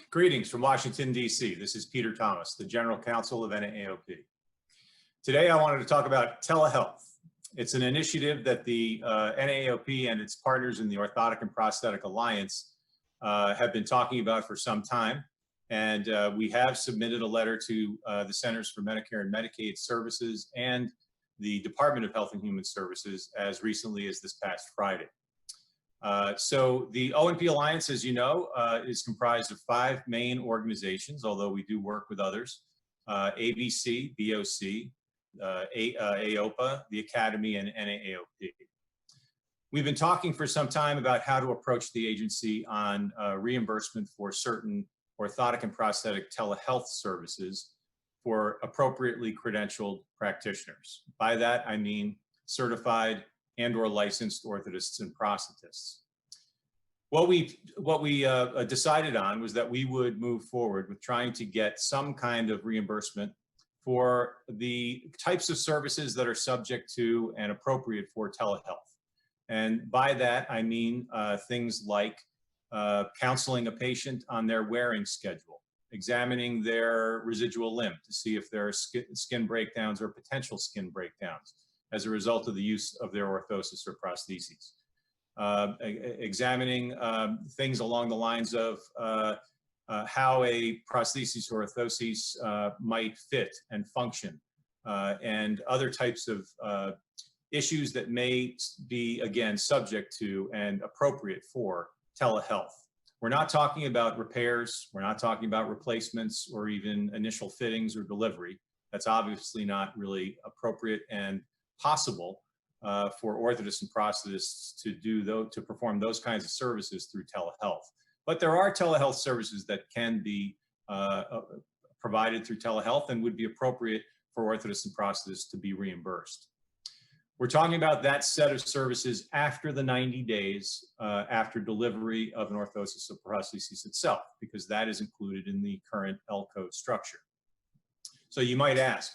Greetings from Washington, D.C. This is Peter Thomas, the General Counsel of NAAOP. Today, I wanted to talk about telehealth. It's an initiative that the NAAOP and its partners in the Orthotic and Prosthetic Alliance have been talking about for some time. And we have submitted a letter to the Centers for Medicare and Medicaid Services and the Department of Health and Human Services as recently as this past Friday. So the O&P Alliance, as you know, is comprised of 5 main organizations, although we do work with others: ABC, BOC, AOPA, the Academy, and NAAOP. We've been talking for some time about how to approach the agency on reimbursement for certain orthotic and prosthetic telehealth services for appropriately credentialed practitioners. By that, I mean certified and/or licensed orthotists and prosthetists. What we decided on was that we would move forward with trying to get some kind of reimbursement for the types of services that are subject to and appropriate for telehealth. And by that, I mean things like counseling a patient on their wearing schedule, examining their residual limb to see if there are skin breakdowns or potential skin breakdowns as a result of the use of their orthosis or prostheses. Examining things along the lines of how a prosthesis or orthosis might fit and function, and other types of issues that may be, again, subject to and appropriate for telehealth. We're not talking about repairs, we're not talking about replacements or even initial fittings or delivery. That's obviously not really appropriate and possible for orthotists and prosthetists to perform those kinds of services through telehealth. But there are telehealth services that can be provided through telehealth and would be appropriate for orthotists and prosthetists to be reimbursed. We're talking about that set of services after the 90 days after delivery of an orthosis or prosthesis itself, because that is included in the current L-code structure. So you might ask,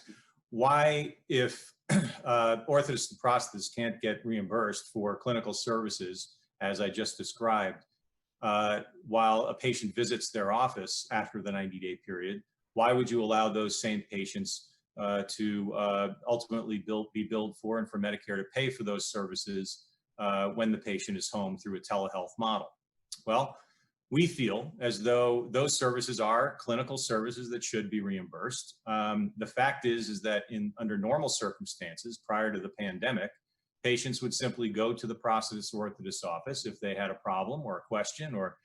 why, if orthotists and prosthetists can't get reimbursed for clinical services, as I just described, while a patient visits their office after the 90-day period, why would you allow those same patients to ultimately be billed for and for Medicare to pay for those services when the patient is home through a telehealth model? Well, we feel as though those services are clinical services that should be reimbursed. The fact is that under normal circumstances, prior to the pandemic, patients would simply go to the prosthetist or orthotist office if they had a problem or a question or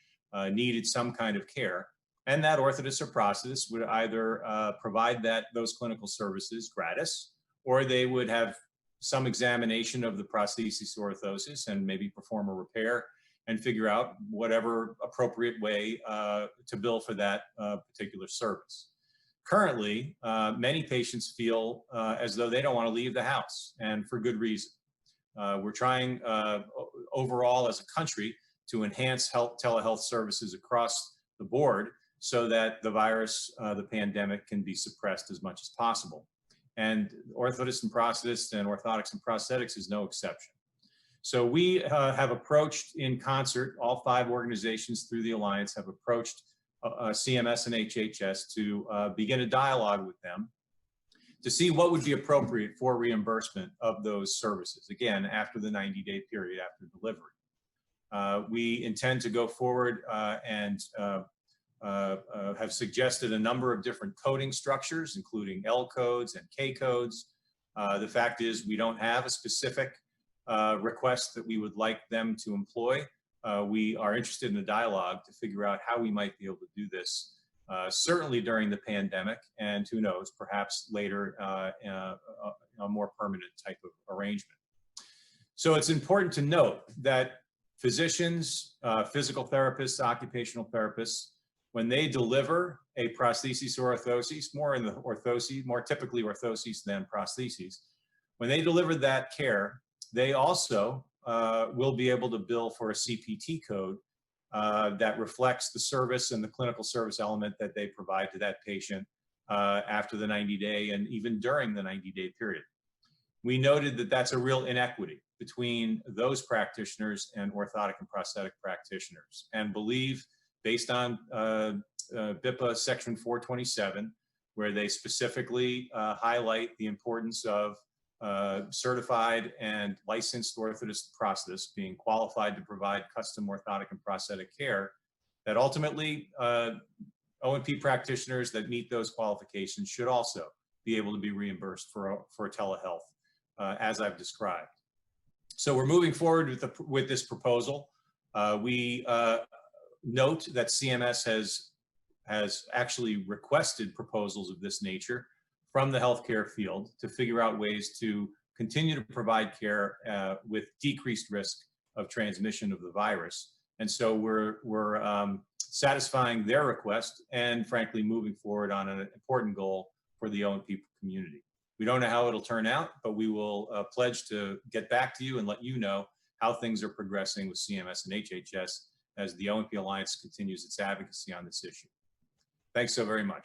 needed some kind of care. And that orthotist or prosthetist would either provide those clinical services gratis, or they would have some examination of the prosthesis or orthosis and maybe perform a repair and figure out whatever appropriate way to bill for that particular service. Currently, many patients feel as though they don't want to leave the house, and for good reason. We're trying overall as a country to enhance telehealth services across the board so that the virus, the pandemic, can be suppressed as much as possible. And orthotists and prosthetists and orthotics and prosthetics is no exception. So we have approached in concert, all 5 organizations through the Alliance have approached CMS and HHS to begin a dialogue with them to see what would be appropriate for reimbursement of those services, again, after the 90-day period after delivery. We intend to go forward and have suggested a number of different coding structures, including L codes and K codes. The fact is we don't have a specific request that we would like them to employ. We are interested in a dialogue to figure out how we might be able to do this, certainly during the pandemic, and who knows, perhaps later a more permanent type of arrangement. So it's important to note that physicians, physical therapists, occupational therapists, when they deliver a prosthesis or orthosis, more typically orthoses than prostheses, when they deliver that care, they also will be able to bill for a CPT code that reflects the service and the clinical service element that they provide to that patient after the 90-day and even during the 90-day period. We noted that that's a real inequity between those practitioners and orthotic and prosthetic practitioners, and believe, based on BIPA Section 427, where they specifically highlight the importance of certified and licensed orthotist prosthetists being qualified to provide custom orthotic and prosthetic care, that ultimately O&P practitioners that meet those qualifications should also be able to be reimbursed for telehealth, as I've described. So we're moving forward with this proposal. We note that CMS has actually requested proposals of this nature from the healthcare field to figure out ways to continue to provide care with decreased risk of transmission of the virus. And so we're satisfying their request and frankly moving forward on an important goal for the O&P community. We don't know how it'll turn out, but we will pledge to get back to you and let you know how things are progressing with CMS and HHS as the O&P Alliance continues its advocacy on this issue. Thanks so very much.